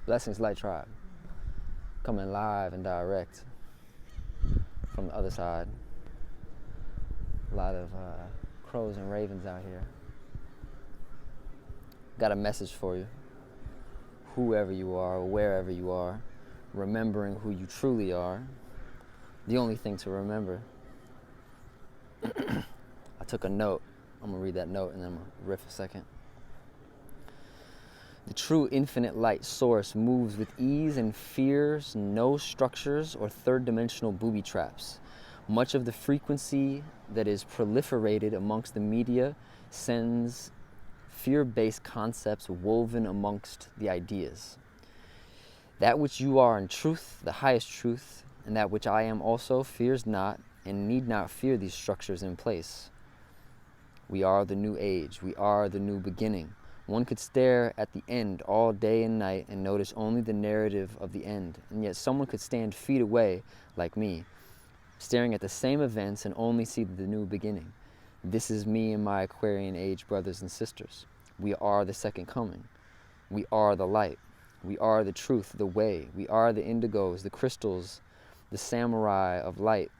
Blessings, Light Tribe. Coming live and direct from the other side. A lot of crows and ravens out here. Got a message for you. Whoever you are, wherever you are, remembering who you truly are. The only thing to remember. I took a note. I'm going to read that note and then I'm going to riff a second. The true infinite light source moves with ease and fears no structures or third-dimensional booby traps. Much of the frequency that is proliferated amongst the media sends fear-based concepts woven amongst the ideas. That which you are in truth, the highest truth, and that which I am also, fears not and need not fear these structures in place. We are the new age. We are the new beginning. One could stare at the end all day and night and notice only the narrative of the end, and yet someone could stand feet away, like me, staring at the same events and only see the new beginning. This is me and my Aquarian age brothers and sisters. We are the second coming. We are the light. We are the truth, the way. We are the indigos, the crystals, the samurai of light,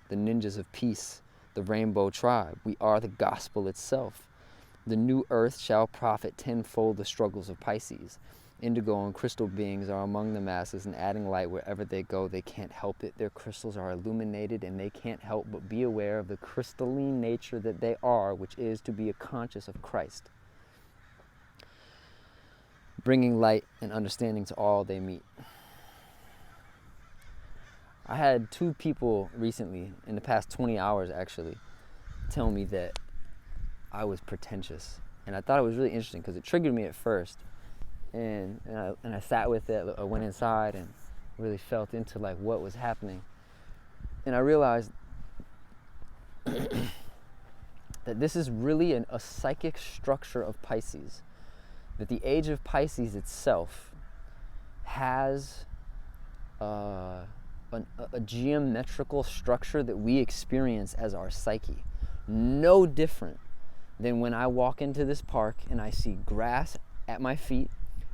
the ninjas of peace, the rainbow tribe. We are the gospel itself. The new earth shall profit tenfold the struggles of Pisces. Indigo and crystal beings are among the masses and adding light wherever they go. They can't help it. Their crystals are illuminated and they can't help but be aware of the crystalline nature that they are, which is to be a conscious of Christ, bringing light and understanding to all they meet. I had 2 people recently, in the past 20 hours actually, tell me that I was pretentious. And I thought it was really interesting because it triggered me at first. And I sat with it. I went inside and really felt into like what was happening. And I realized that this is really a psychic structure of Pisces. That the age of Pisces itself has a geometrical structure that we experience as our psyche. No different than when I walk into this park and I see grass at my feet,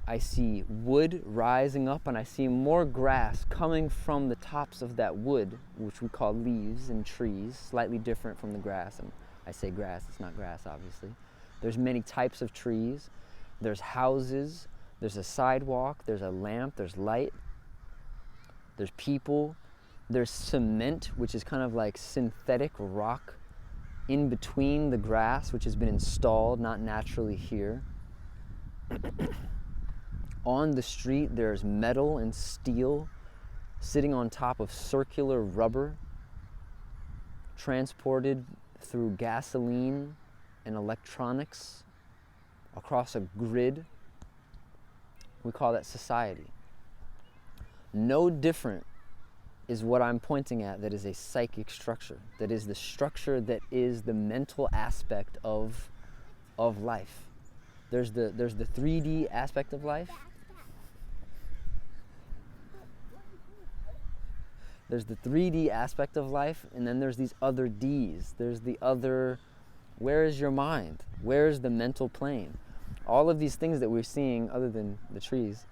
I see wood rising up, and I see more grass coming from the tops of that wood, which we call leaves and trees, slightly different from the grass. And I say grass, it's not grass obviously. There's many types of trees. There's houses, there's a sidewalk, there's a lamp, there's light, there's people, there's cement, which is kind of like synthetic rock in between the grass, which has been installed, not naturally here. On the street, there's metal and steel sitting on top of circular rubber, transported through gasoline and electronics across a grid. We call that society. No different is what I'm pointing at that is a psychic structure, that is the structure that is the mental aspect of life. There's the 3D aspect of life. There's the 3D aspect of life, and then there's these other Ds. There's the other, where is your mind? Where is the mental plane? All of these things that we're seeing, other than the trees,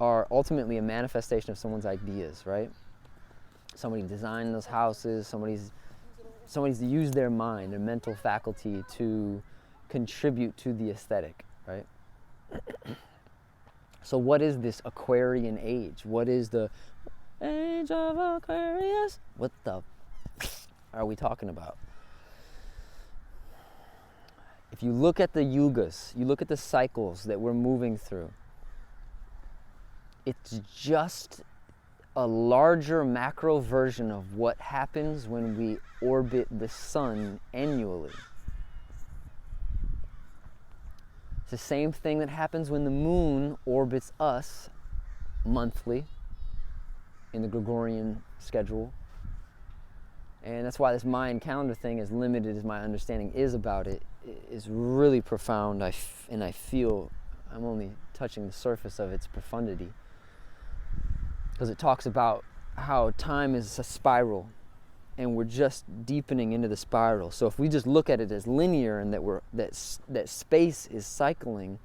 are ultimately a manifestation of someone's ideas, right? Somebody designed those houses, somebody's used their mind, their mental faculty to contribute to the aesthetic, right? So what is this Aquarian age? What is the age of Aquarius? What the are we talking about? If you look at the yugas, you look at the cycles that we're moving through, it's just a larger macro version of what happens when we orbit the sun annually. It's the same thing that happens when the moon orbits us monthly in the Gregorian schedule. And that's why this Mayan calendar thing, as limited as my understanding is about it, is really profound. And I feel I'm only touching the surface of its profundity. Because it talks about how time is a spiral and we're just deepening into the spiral. So if we just look at it as linear and that space is cycling,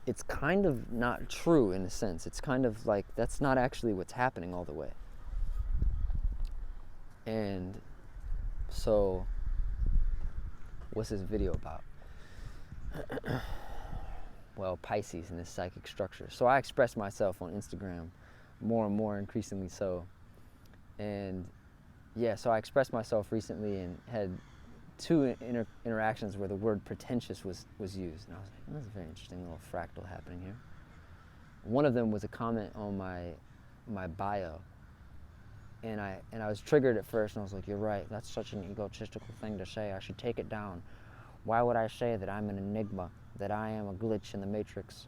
it's kind of not true in a sense. It's kind of like that's not actually what's happening all the way. And so, what's this video about? Well, Pisces and this psychic structure. So I express myself on Instagram more and more, increasingly so. And yeah, so I expressed myself recently and had two interactions where the word pretentious was used. And I was like, that's a very interesting little fractal happening here. One of them was a comment on my bio. And I was triggered at first, and I was like, you're right, that's such an egotistical thing to say. I should take it down. Why would I say that I'm an enigma, that I am a glitch in the matrix?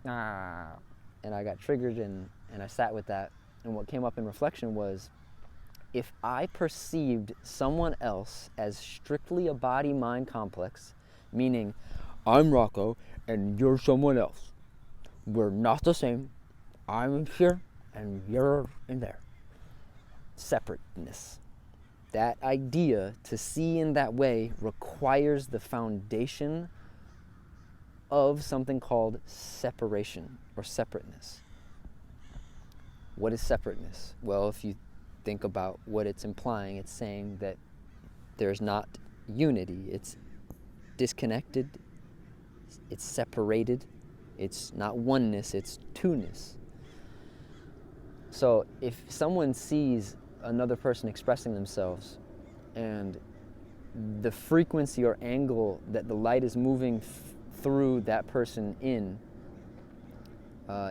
And I got triggered, and I sat with that. And what came up in reflection was, if I perceived someone else as strictly a body-mind complex, meaning I'm Rocco and you're someone else, we're not the same, I'm in here and you're in there. Separateness. That idea, to see in that way, requires the foundation of something called separation or separateness. What is separateness? Well, if you think about what it's implying, it's saying that there's not unity. It's disconnected, it's separated, it's not oneness, it's two-ness. So if someone sees another person expressing themselves and the frequency or angle that the light is moving through that person in,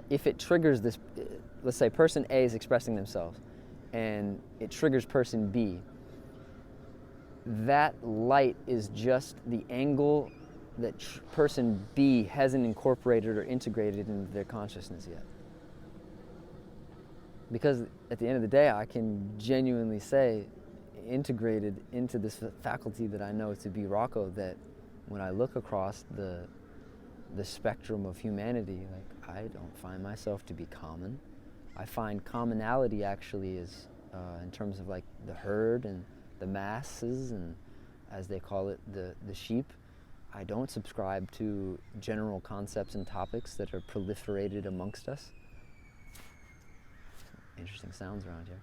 if it triggers this, let's say person A is expressing themselves and it triggers person B, that light is just the angle that person B hasn't incorporated or integrated into their consciousness yet. Because at the end of the day, I can genuinely say, integrated into this faculty that I know to be Rocco, that when I look across the spectrum of humanity, like, I don't find myself to be common. I find commonality actually is, in terms of like the herd and the masses, and as they call it, the sheep. I don't subscribe to general concepts and topics that are proliferated amongst us. Interesting sounds around here.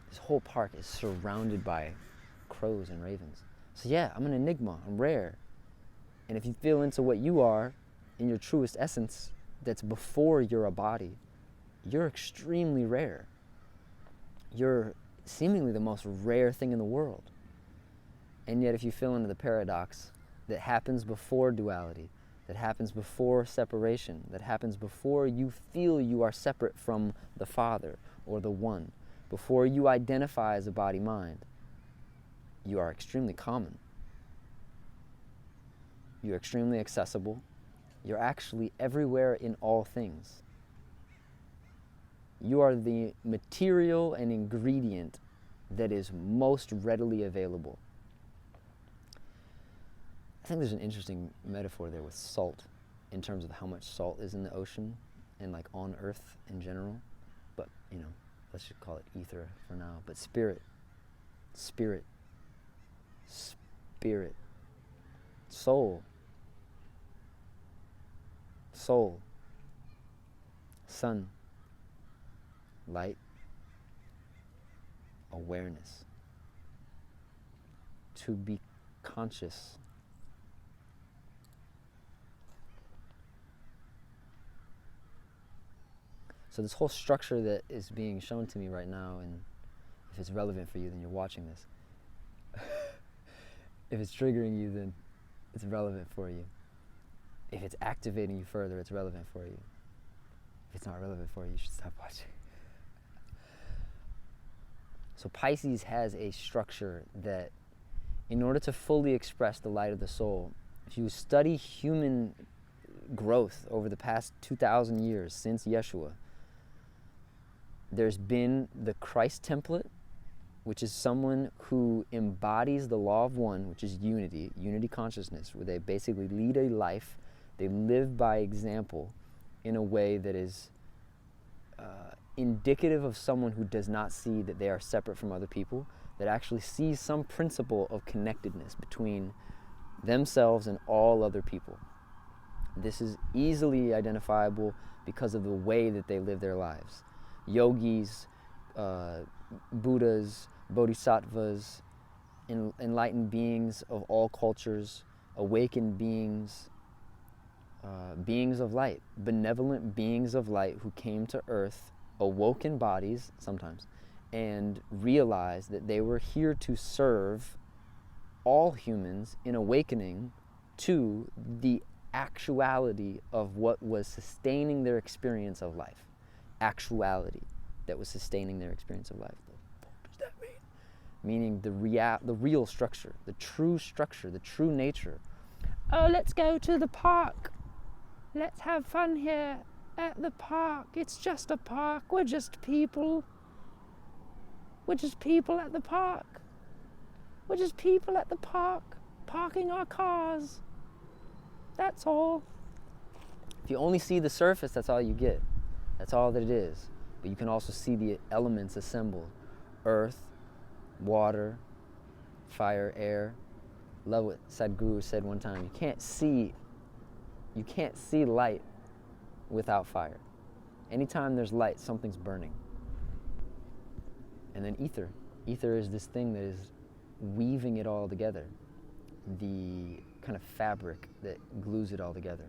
This whole park is surrounded by crows and ravens. So yeah, I'm an enigma, I'm rare. And if you feel into what you are in your truest essence, that's before you're a body, you're extremely rare. You're seemingly the most rare thing in the world. And yet if you feel into the paradox that happens before duality, that happens before separation, that happens before you feel you are separate from the Father or the One, before you identify as a body-mind, you are extremely common. You're extremely accessible. You're actually everywhere in all things. You are the material and ingredient that is most readily available. I think there's an interesting metaphor there with salt, in terms of how much salt is in the ocean and like on Earth in general. But, you know, let's just call it ether for now. But spirit, spirit, spirit, soul, soul, sun, light, awareness, to be conscious. So this whole structure that is being shown to me right now, and if it's relevant for you, then you're watching this. If it's triggering you, then it's relevant for you. If it's activating you further, it's relevant for you. If it's not relevant for you, you should stop watching. So Pisces has a structure that, in order to fully express the light of the soul, if you study human growth over the past 2,000 years since Yeshua, there's been the Christ template, which is someone who embodies the law of one, which is unity consciousness, where they basically lead a life, they live by example in a way that is indicative of someone who does not see that they are separate from other people, that actually sees some principle of connectedness between themselves and all other people. This is easily identifiable because of the way that they live their lives. Yogis, Buddhas, bodhisattvas, enlightened beings of all cultures, awakened beings, beings of light, benevolent beings of light who came to earth, awoke in bodies sometimes, and realized that they were here to serve all humans in awakening to the actuality of what was sustaining their experience of life. Actuality that was sustaining their experience of life. What the fuck does that mean? Meaning the real structure, the true nature. Oh, let's go to the park. Let's have fun here at the park. It's just a park. We're just people. We're just people at the park. We're just people at the park, parking our cars. That's all. If you only see the surface, that's all you get. That's all that it is. But you can also see the elements assembled. Earth, water, fire, air. Love what Sadhguru said one time. You can't see light without fire. Anytime there's light, something's burning. And then ether. Ether is this thing that is weaving it all together. The kind of fabric that glues it all together.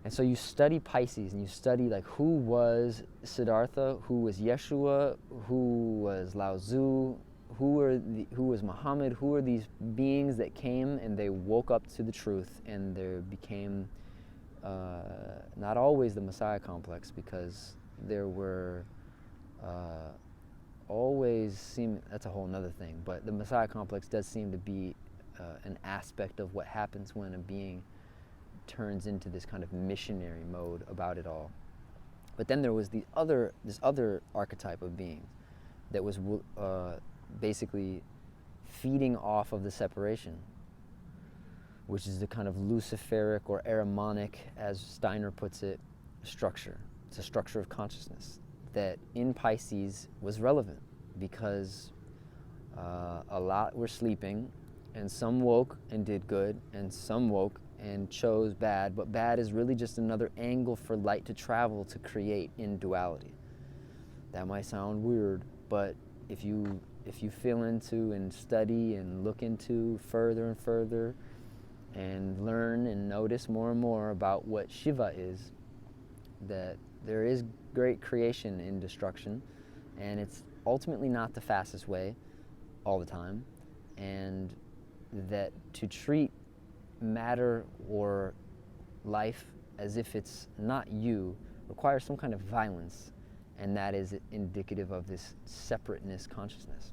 And so you study Pisces and you study like who was Siddhartha, who was Yeshua, who was Lao Tzu, who was Muhammad, who are these beings that came and they woke up to the truth and they became not always the Messiah complex, because there were that's a whole nother thing, but the Messiah complex does seem to be an aspect of what happens when a being turns into this kind of missionary mode about it all. But then there was this other archetype of being that was basically feeding off of the separation, which is the kind of Luciferic or Ahrimanic, as Steiner puts it, structure. It's a structure of consciousness that in Pisces was relevant because a lot were sleeping, and some woke and did good, and some woke and chose bad, but bad is really just another angle for light to travel to create in duality. That might sound weird, but if you feel into and study and look into further and further and learn and notice more and more about what Shiva is, that there is great creation in destruction, and it's ultimately not the fastest way all the time, and that to treat matter or life as if it's not you requires some kind of violence, and that is indicative of this separateness consciousness.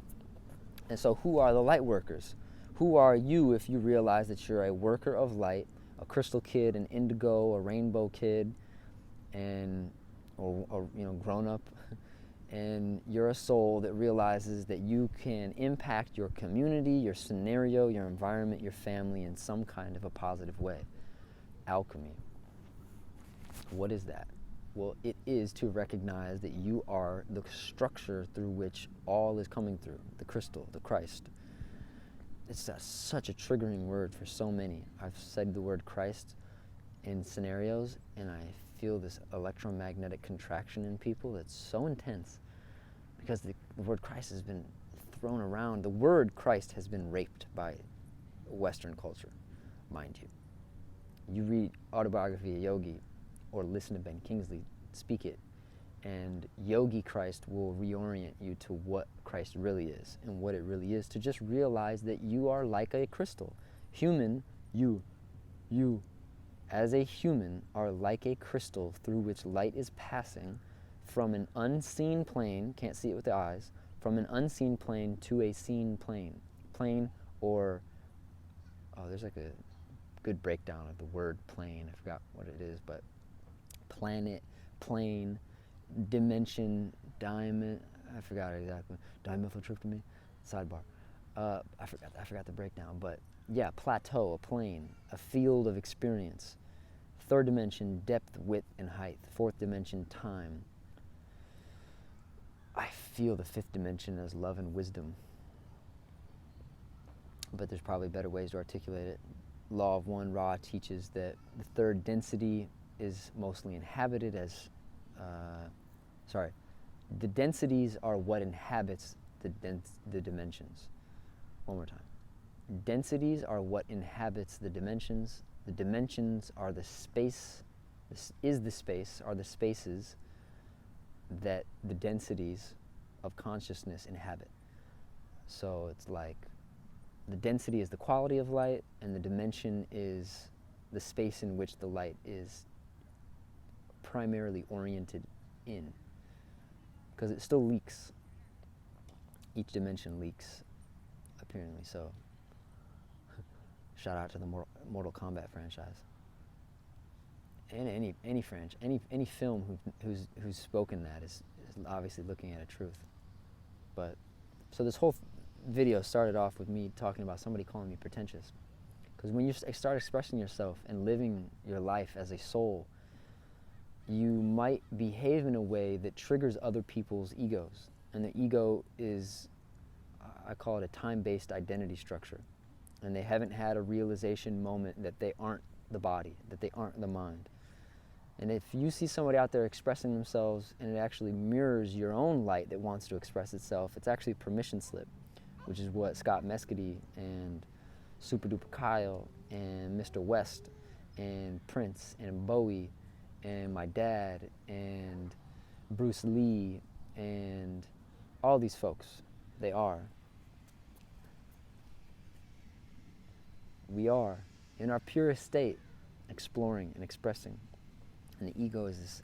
And so who are the light workers? Who are you if you realize that you're a worker of light, a crystal kid, an indigo, a rainbow kid, and or grown up, and you're a soul that realizes that you can impact your community, your scenario, your environment, your family in some kind of a positive way. Alchemy. What is that? Well, it is to recognize that you are the structure through which all is coming through, the crystal, the Christ. It's such a triggering word for so many. I've said the word Christ in scenarios, and I feel this electromagnetic contraction in people that's so intense, because the word Christ has been thrown around. The word Christ has been raped by Western culture, mind you. You read Autobiography of a Yogi or listen to Ben Kingsley speak it, and Yogi Christ will reorient you to what Christ really is, and what it really is to just realize that you are like a crystal. Human, you as a human are like a crystal through which light is passing from an unseen plane, can't see it with the eyes, from an unseen plane to a seen plane. There's like a good breakdown of the word plane. I forgot what it is, but planet, plane, dimension, diamond, I forgot exactly. Dimethyltryptamine, sidebar. I forgot the breakdown, but yeah, plateau, a plane, a field of experience. Third dimension, depth, width, and height. Fourth dimension, time. I feel the fifth dimension as love and wisdom, but there's probably better ways to articulate it. Law of One Ra teaches that the third density is mostly inhabited as, the densities are what inhabits the dimensions. One more time. Densities are what inhabits the dimensions. The dimensions are the space, are the spaces that the densities of consciousness inhabit. So it's like the density is the quality of light, and the dimension is the space in which the light is primarily oriented in. Because it still leaks. Each dimension leaks, apparently. So, shout out to the Mortal Kombat franchise. And any film who's spoken that is obviously looking at a truth. But so this whole video started off with me talking about somebody calling me pretentious, because when you start expressing yourself and living your life as a soul, you might behave in a way that triggers other people's egos, and the ego is, I call it a time-based identity structure, and they haven't had a realization moment that they aren't the body, that they aren't the mind. And if you see somebody out there expressing themselves and it actually mirrors your own light that wants to express itself, it's actually a permission slip, which is what Scott Mescudi and Super Duper Kyle and Mr. West and Prince and Bowie and my dad and Bruce Lee and all these folks, they are. We are, in our purest state, exploring and expressing. And the ego is this,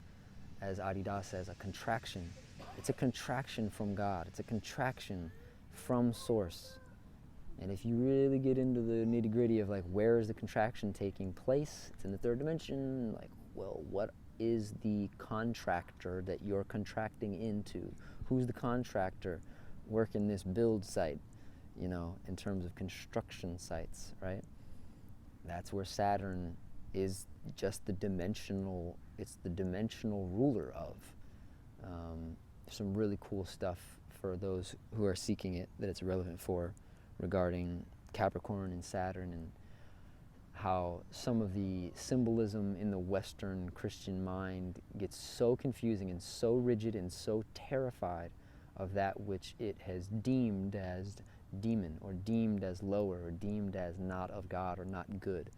as Adidas says, a contraction. It's a contraction from God. It's a contraction from Source. And if you really get into the nitty-gritty of like, where is the contraction taking place? It's in the third dimension. Like, well, what is the contractor that you're contracting into? Who's the contractor working this build site, you know, in terms of construction sites, right? That's where Saturn is just the dimensional, it's the dimensional ruler of. Some really cool stuff for those who are seeking it that it's relevant for, regarding Capricorn and Saturn, and how some of the symbolism in the Western Christian mind gets so confusing and so rigid and so terrified of that which it has deemed as demon, or deemed as lower, or deemed as not of God or not good.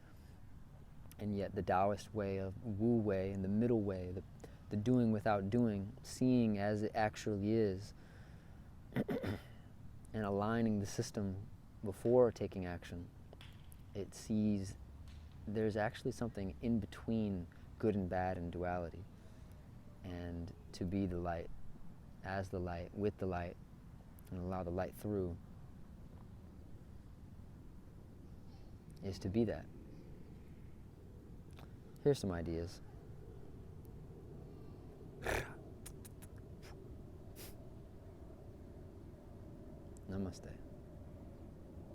And yet the Taoist way of Wu way and the middle way, the doing without doing, seeing as it actually is, and aligning the system before taking action, it sees there's actually something in between good and bad and duality. And to be the light, as the light, with the light, and allow the light through, is to be that. Here's some ideas. Namaste.